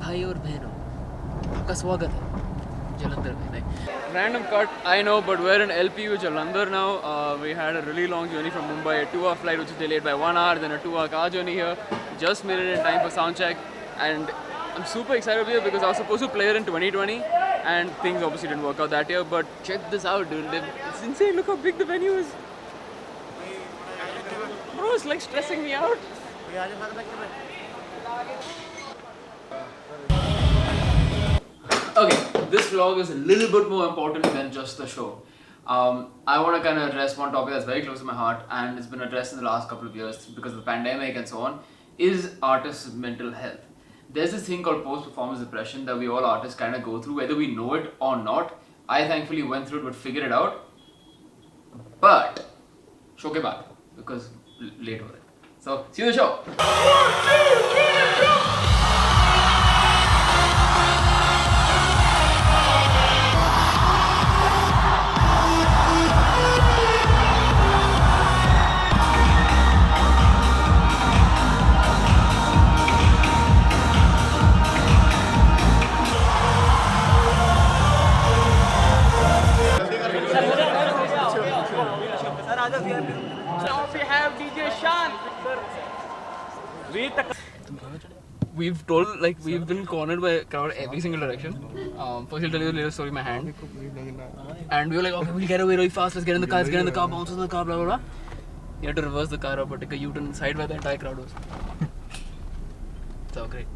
भाई और बहनों, आपका स्वागत है Jalandhar में. Like, random cut, I know, but we're in LPU Jalandhar now. We had a really long journey from Mumbai, a 2-hour flight which was delayed by 1 hour, then a 2-hour car journey here. Just made it in time for sound check, and I'm super excited to be here because I was supposed to play it in 2020, and things obviously didn't work out that year. But check this out, dude! It's insane. Look how big the venue is. Bro, it's like stressing me out. Okay, this vlog is a little bit more important than just the show. I want to kind of address one topic that's very close to my heart and it's been addressed in the last couple of years because of the pandemic and so on, is artists' mental health. There's this thing called post-performance depression that we all artists kind of go through, whether we know it or not. I thankfully went through it but figured it out. But, show ke baad, because late ho raha hai. So, see you in the show! 1, 2, 3, go! Now we have DJ Shaan. We've been cornered by a crowd every single direction. First I'll tell you a little story in my hand. And we were like, okay, we'll get away really fast, let's get in the car, bounce in the car, blah blah blah. You had to reverse the car up or take a U-turn inside where the entire crowd was. So great.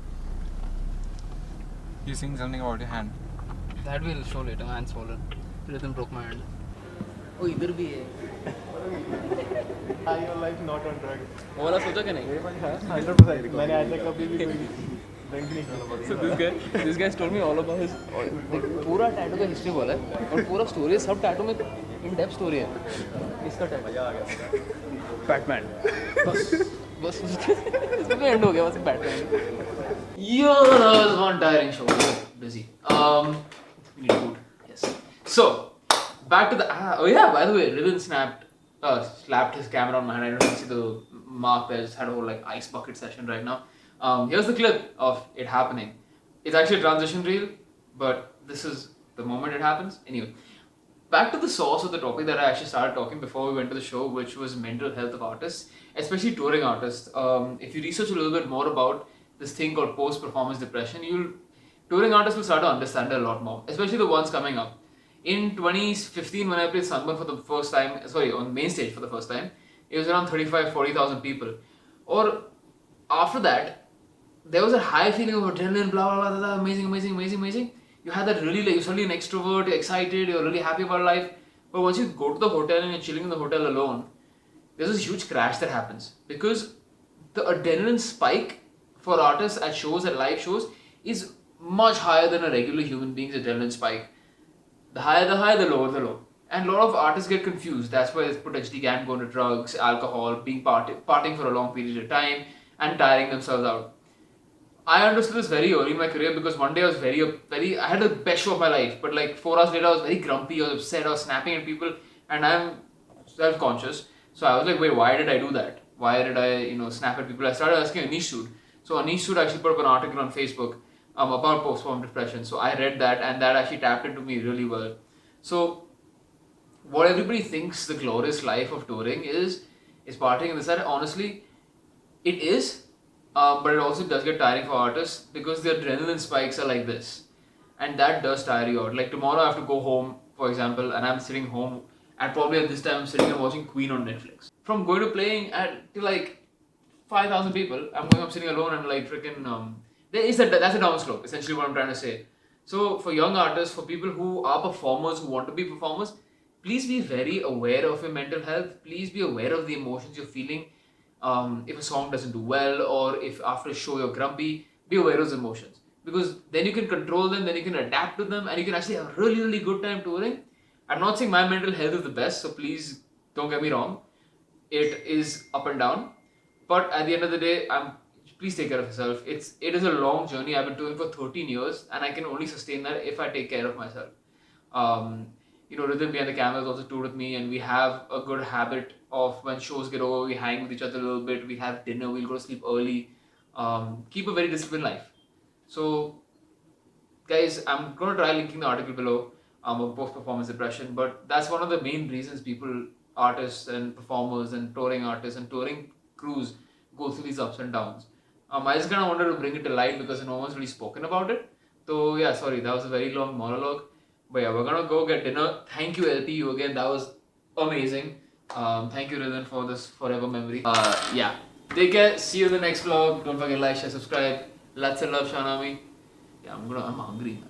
You saying something about your hand? That we'll show later, my hand's swollen. Rhythm broke my hand. Oh, इधर भी है. Are your life not on drugs? वो वाला सोचा क्या नहीं? 100%. मैंने आज तक कभी भी कोई drink नहीं किया. So this guy told me all about his पूरा tattoo का history बोला है और पूरा story है, सब tattoo में in depth story है. इसका tattoo मजा आ गया. Batman. बस इसमें end हो गया बस Batman. Yo, that was one tiring show. Busy. We need food. Yes. So. Back to the oh yeah, by the way, Riven slapped his camera on my hand. I don't see the mark there. I just had a whole like ice bucket session right now. Here's the clip of it happening. It's actually a transition reel, but this is the moment it happens. Anyway, back to the source of the topic that I actually started talking before we went to the show, which was mental health of artists, especially touring artists. If you research a little bit more about this thing called post-performance depression, touring artists will start to understand it a lot more, especially the ones coming up. In 2015, when I played Sunburn for the first time, on main stage for the first time, it was around 35,000-40,000 people. Or after that, there was a high feeling of adrenaline, blah blah blah, amazing. You had that really like, you're suddenly an extrovert, you're excited, you're really happy about life. But once you go to the hotel and you're chilling in the hotel alone, there's this huge crash that happens because the adrenaline spike for artists at shows, at live shows, is much higher than a regular human being's adrenaline spike. The higher, the lower, the low. And a lot of artists get confused. That's why they potentially can go into drugs, alcohol, partying for a long period of time, and tiring themselves out. I understood this very early in my career because one day I was I had the best show of my life, but like 4 hours later I was very grumpy, I was upset, I was snapping at people, and I'm self-conscious. So I was like, wait, why did I do that? Why did I, snap at people? I started asking Anish Sood. So Anish Sood actually put up an article on Facebook about post-performance depression. So I read that and that actually tapped into me really well. So what everybody thinks the glorious life of touring is partying, and this side, honestly, it is, but it also does get tiring for artists because the adrenaline spikes are like this. And that does tire you out. Like tomorrow I have to go home, for example, and I'm sitting home and probably at this time I'm sitting and watching Queen on Netflix. From going to playing to like 5,000 people, I'm sitting alone and like freaking that's a downslope, essentially what I'm trying to say. So for young artists, for people who are performers, who want to be performers, please be very aware of your mental health. Please be aware of the emotions you're feeling. If a song doesn't do well or if after a show you're grumpy, be aware of those emotions. Because then you can control them, then you can adapt to them and you can actually have a really, really good time touring. I'm not saying my mental health is the best, so please don't get me wrong. It is up and down. But at the end of the day, please take care of yourself. It is a long journey. I've been doing for 13 years and I can only sustain that if I take care of myself. Rhythm behind the camera has also toured with me and we have a good habit of when shows get over, we hang with each other a little bit, we have dinner, we'll go to sleep early, keep a very disciplined life. So Guys, I'm going to try linking the article below of post-performance depression, but that's one of the main reasons people, artists and performers and touring artists and touring crews go through these ups and downs. I just kind of wanted to bring it to light because no one's really spoken about it. So yeah, sorry, that was a very long monologue. But yeah, we're gonna go get dinner. Thank you, LPU, again. That was amazing. Thank you, Ridan, for this forever memory. Yeah. Take care. See you in the next vlog. Don't forget to like, share, subscribe. Lots of love, Shanami. Yeah, I'm hungry, man.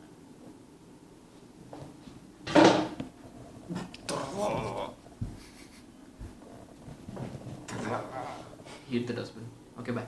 Hit the dustbin. Okay, bye.